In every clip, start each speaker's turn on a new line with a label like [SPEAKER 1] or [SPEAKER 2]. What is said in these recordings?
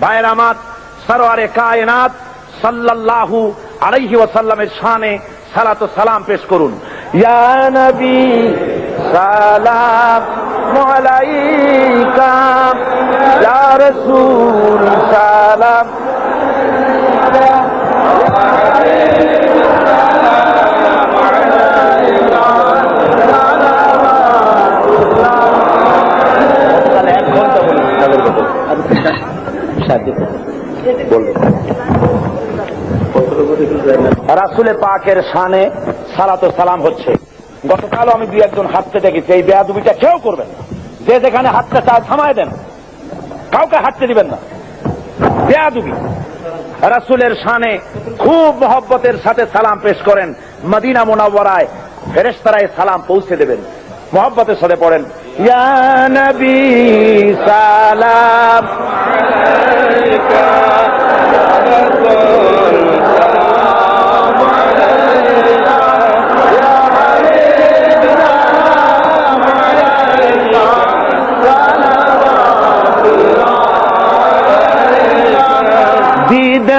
[SPEAKER 1] ভাইয়ের আমার, সরওয়ারে কায়নাত সাল্লাল্লাহু আলাইহি ওয়াসাল্লামের শানে সালাত ও সালাম পেশ করুন। ইয়া নবী সালাম আলাইকা, ইয়া রাসূল সালাম রাসূলে পাকের শানে সালাত ও সালাম হচ্ছে। গতকালও আমি দুই একজন হাঁটতে দেখেছি, এই বেয়াদবিটা কেউ করবেন না। যে যেখানে হাঁটতে চায় থামায় দেন, কাউকে হাঁটতে দিবেন না। বেয়াদবি। রাসূলের শানে খুব মহব্বতের সাথে সালাম পেশ করেন। মদিনা মুনাওয়ারায় ফেরেশতারাই সালাম পৌঁছে দেবেন। মহব্বতের সাথে পড়েন, ইয়া নবী সালাম আলাইকা,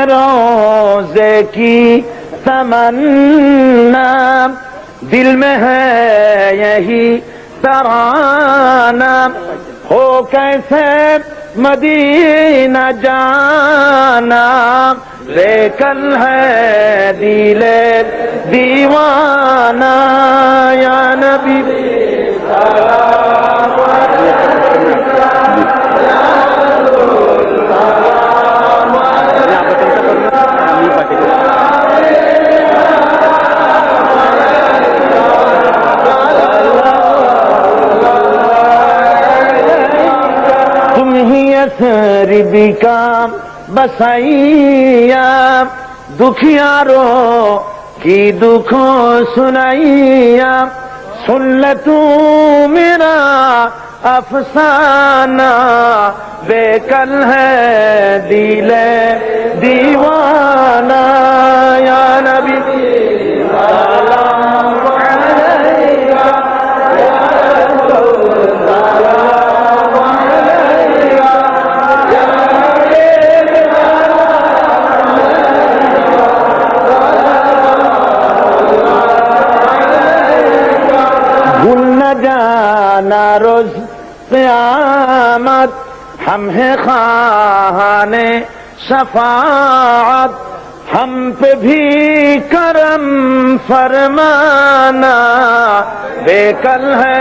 [SPEAKER 1] रोज़े की तमन्ना दिल में है यही तराना, हो कैसे मदीना जाना, बेकल है दिले दीवाना, या नबी सलाम अलैका, रिबी का बसैया, दुखियारों की दुखों सुनैया, सुन ले तू मेरा अफसाना, बेकल है दिले दीवाना, या नबी सलाम अलैका, या रसूल सलाम अलैका, या भूल न जाना रोज क़यामत, हम है ख़ाने शफ़ाअत, हम पे भी करम फरमाना, बेकल है